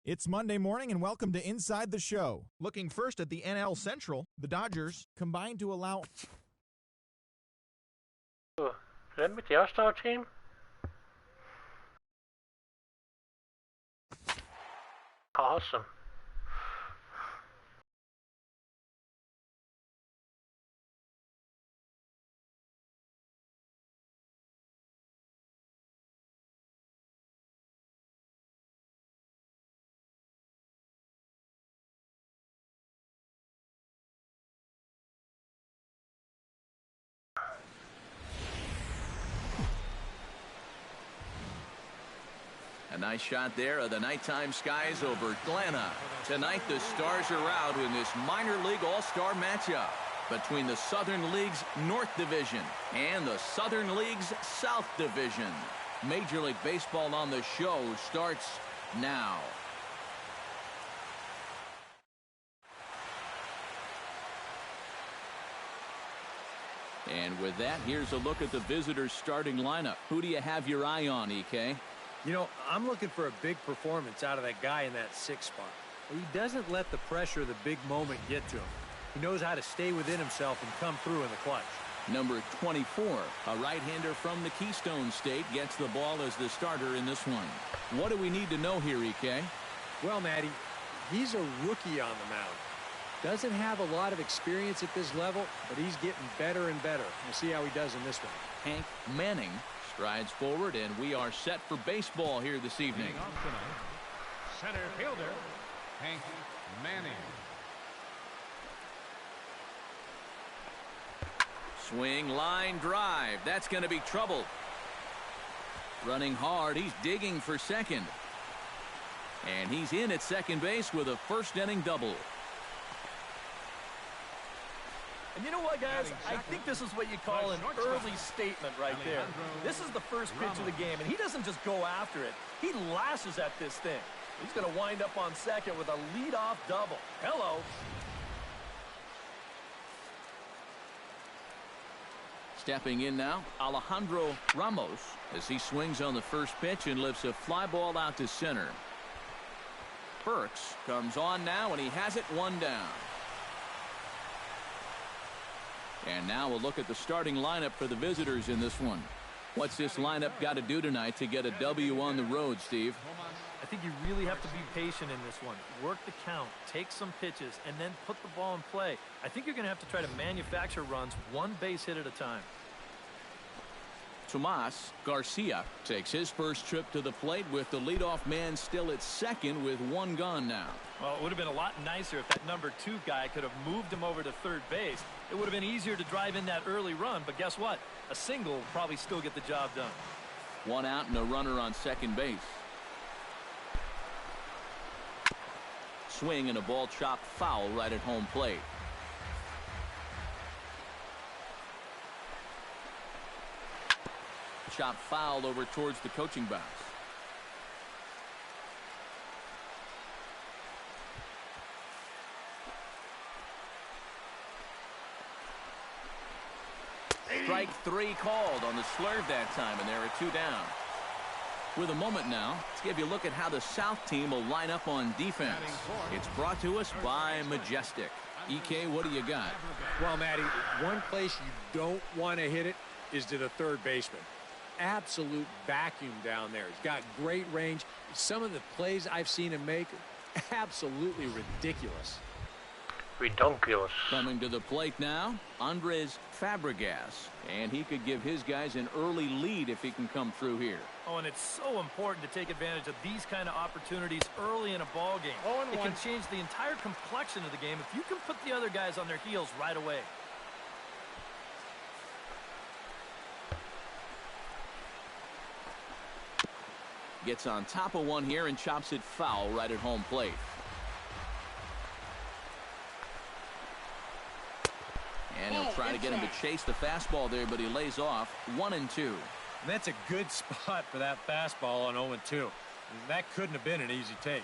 It's Monday morning and welcome to Inside the Show. Looking first at the NL Central, the Dodgers combined to allow... That mit the All-Star team? Awesome. A nice shot there of the nighttime skies over Atlanta. Tonight the Stars are out in this minor league all-star matchup between the Southern League's North Division and the Southern League's South Division. Major League Baseball on the show starts now. And with that, here's a look at the visitors' starting lineup. Who do you have your eye on, EK? You know, I'm looking for a big performance out of that guy in that 6 spot. He doesn't let the pressure of the big moment get to him. He knows how to stay within himself and come through in the clutch. Number 24, a right-hander from the Keystone State, gets the ball as the starter in this one. What do we need to know here, EK? Well, Matty, he's a rookie on the mound. Doesn't have a lot of experience at this level, but he's getting better and better. We'll see how he does in this one. Hank Manning strides forward, and we are set for baseball here this evening. Center fielder, Hank Manning. Swing, line, drive. That's going to be trouble. Running hard. He's digging for second. And he's in at second base with a first-inning double. And you know what, guys? I think this is what you call an early statement right there. This is the first pitch of the game, and he doesn't just go after it. He lashes at this thing. He's going to wind up on second with a leadoff double. Hello. Stepping in now, Alejandro Ramos, as he swings on the first pitch and lifts a fly ball out to center. Burks comes on now, and he has it one down. And now we'll look at the starting lineup for the visitors in this one. What's this lineup got to do tonight to get a W on the road, Steve? I think you really have to be patient in this one. Work the count, take some pitches, and then put the ball in play. I think you're going to have to try to manufacture runs one base hit at a time. Tomas Garcia takes his first trip to the plate with the leadoff man still at second with one gone now. Well, it would have been a lot nicer if that number 2 guy could have moved him over to third base. It would have been easier to drive in that early run, but guess what? A single will probably still get the job done. One out and a runner on second base. Swing and a ball chopped foul right at home plate. Shot foul over towards the coaching box. Strike 3 called on the slurve that time, and there are 2 down. With a moment now, let's give you a look at how the South team will line up on defense. It's brought to us by Majestic. EK, what do you got? Well, Matty, one place you don't want to hit it is to the third baseman. Absolute vacuum down there. He's got great range. Some of the plays I've seen him make, absolutely ridiculous. Redonkulous. Coming to the plate now, Andres Fabregas. And he could give his guys an early lead if he can come through here. Oh, and it's so important to take advantage of these kind of opportunities early in a ball game. It can change the entire complexion of the game if you can put the other guys on their heels right away. Gets on top of one here and chops it foul right at home plate. And he'll try to get him to chase the fastball there, but he lays off 1-2. And that's a good spot for that fastball on 0-2. That couldn't have been an easy take.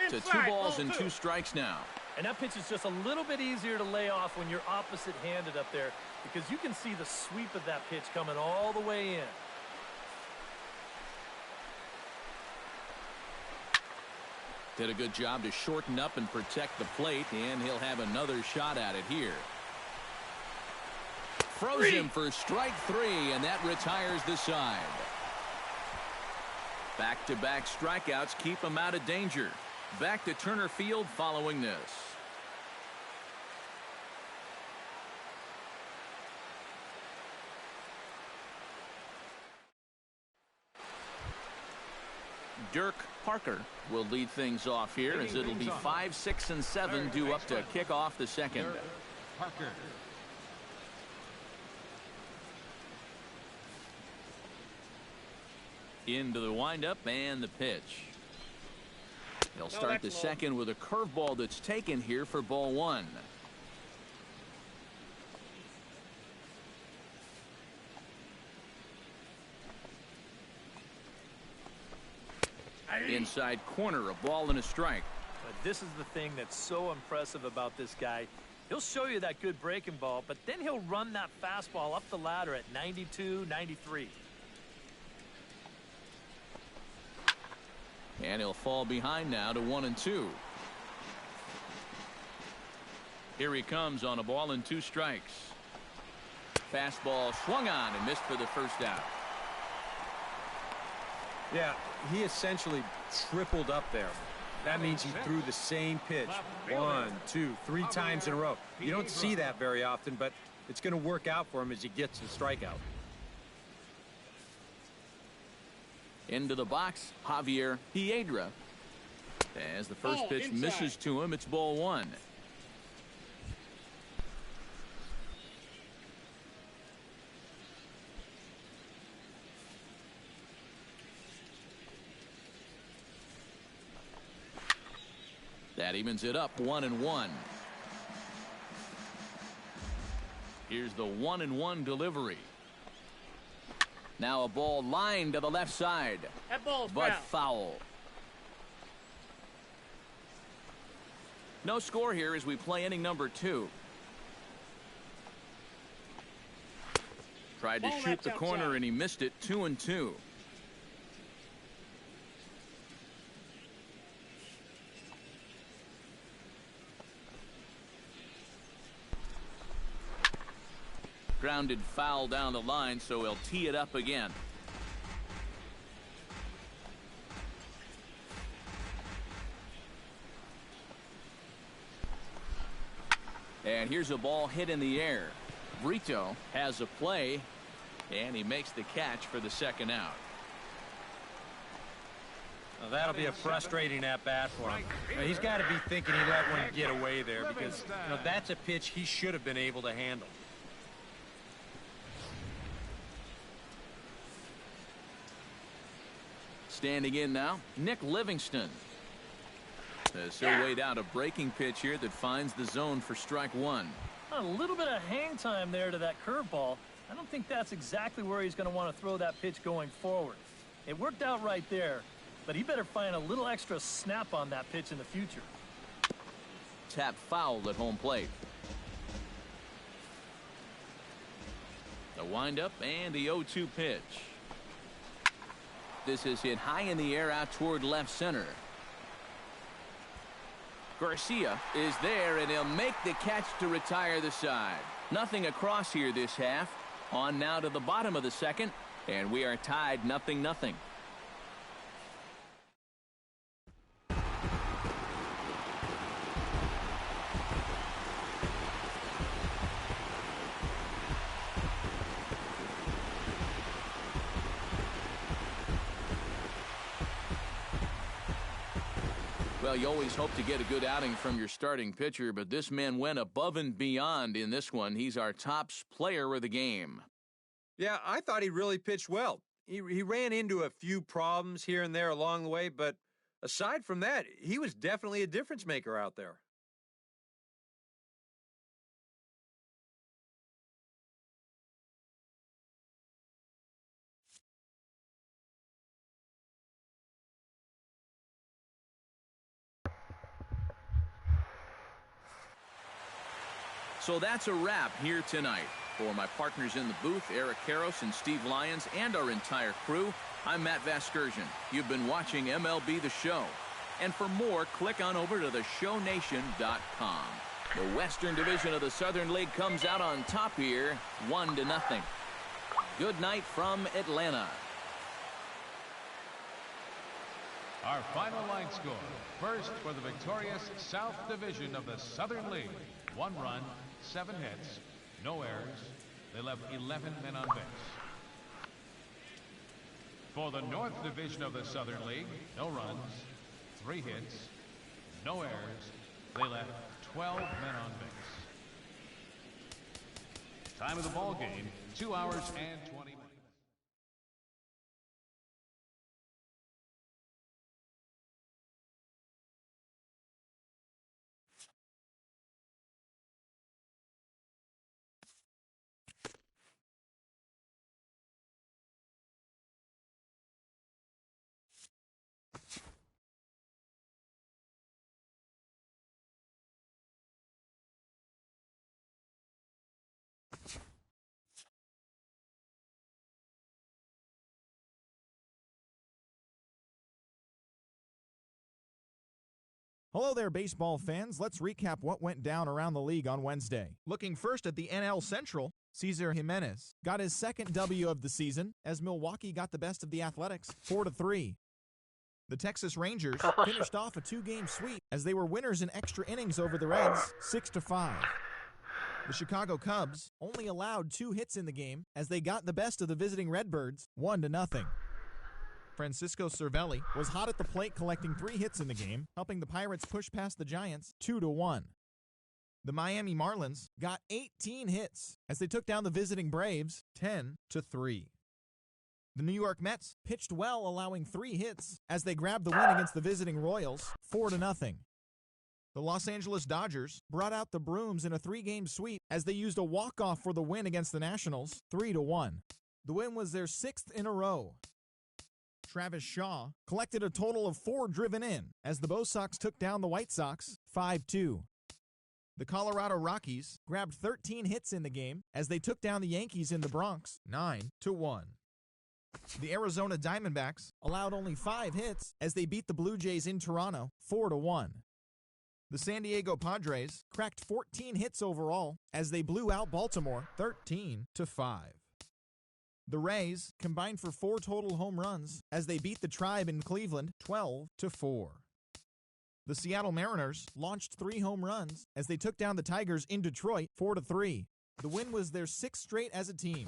To 2 balls and 2 strikes now. And that pitch is just a little bit easier to lay off when you're opposite-handed up there, because you can see the sweep of that pitch coming all the way in. Did a good job to shorten up and protect the plate, and he'll have another shot at it here. Froze him for strike 3, and that retires the side. Back-to-back strikeouts keep him out of danger. Back to Turner Field following this. Dirk Parker will lead things off here as it'll be 5, 6, and 7 due up to kick off the second. Parker. Into the windup and the pitch. He'll start the second with a curveball that's taken here for ball 1. Inside corner, a ball and a strike. But this is the thing that's so impressive about this guy. He'll show you that good breaking ball, but then he'll run that fastball up the ladder at 92, 93. And he'll fall behind now to 1-2. Here he comes on a ball and 2 strikes. Fastball swung on and missed for the first out. Yeah, he essentially tripled up there. That means he threw the same pitch 1, 2, 3 times in a row. You don't see that very often, but it's going to work out for him as he gets the strikeout. Into the box, Javier Hiedra. As the first pitch misses to him, it's ball 1. That evens it up 1-1. Here's the 1-1 delivery. Now a ball lined to the left side. That ball's but foul. No score here as we play inning number 2. Tried to shoot the corner and he missed it. 2-2. Grounded foul down the line, so he'll tee it up again. And here's a ball hit in the air. Brito has a play, and he makes the catch for the second out. Well, that'll be a frustrating at-bat for him. He's got to be thinking he let one get away there because that's a pitch he should have been able to handle. Standing in now, Nick Livingston. As he'll wait out a breaking pitch here that finds the zone for strike 1. A little bit of hang time there to that curveball. I don't think that's exactly where he's going to want to throw that pitch going forward. It worked out right there, but he better find a little extra snap on that pitch in the future. Tap foul at home plate. The windup and the 0-2 pitch. This is hit high in the air out toward left center. Garcia is there, and he'll make the catch to retire the side. Nothing across here this half. On now to the bottom of the second, and we are tied 0-0. Well, you always hope to get a good outing from your starting pitcher, but this man went above and beyond in this one. He's our top player of the game. Yeah, I thought he really pitched well. He ran into a few problems here and there along the way, but aside from that, he was definitely a difference maker out there. So that's a wrap here tonight. For my partners in the booth, Eric Karros and Steve Lyons, and our entire crew, I'm Matt Vasgersian. You've been watching MLB The Show. And for more, click on over to theshownation.com. The Western Division of the Southern League comes out on top here, 1-0. Good night from Atlanta. Our final line score. First for the victorious South Division of the Southern League. 1 run, 7 hits, no errors. They left 11 men on base. For the North Division of the Southern League, no runs, 3 hits, no errors. They left 12 men on base. Time of the ball game, 2 hours and 20 minutes. Hello there, baseball fans. Let's recap what went down around the league on Wednesday. Looking first at the NL Central, Cesar Jimenez got his second W of the season as Milwaukee got the best of the Athletics, 4-3. The Texas Rangers finished off a 2-game sweep as they were winners in extra innings over the Reds, 6-5. The Chicago Cubs only allowed 2 hits in the game as they got the best of the visiting Redbirds, 1-0. Francisco Cervelli was hot at the plate, collecting 3 hits in the game, helping the Pirates push past the Giants 2-1. The Miami Marlins got 18 hits as they took down the visiting Braves 10-3. The New York Mets pitched well, allowing 3 hits as they grabbed the win against the visiting Royals 4-0. The Los Angeles Dodgers brought out the brooms in a 3-game sweep as they used a walk-off for the win against the Nationals 3-1. The win was their 6th in a row. Travis Shaw collected a total of 4 driven in as the Bo Sox took down the White Sox 5-2. The Colorado Rockies grabbed 13 hits in the game as they took down the Yankees in the Bronx 9-1. The Arizona Diamondbacks allowed only 5 hits as they beat the Blue Jays in Toronto 4-1. The San Diego Padres cracked 14 hits overall as they blew out Baltimore 13-5. The Rays combined for 4 total home runs as they beat the Tribe in Cleveland 12-4. The Seattle Mariners launched 3 home runs as they took down the Tigers in Detroit 4-3. The win was their 6th straight as a team.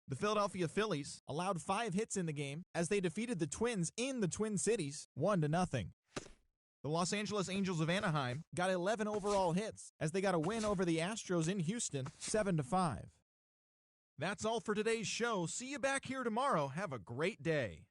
The Philadelphia Phillies allowed 5 hits in the game as they defeated the Twins in the Twin Cities 1-0. The Los Angeles Angels of Anaheim got 11 overall hits as they got a win over the Astros in Houston 7-5. That's all for today's show. See you back here tomorrow. Have a great day.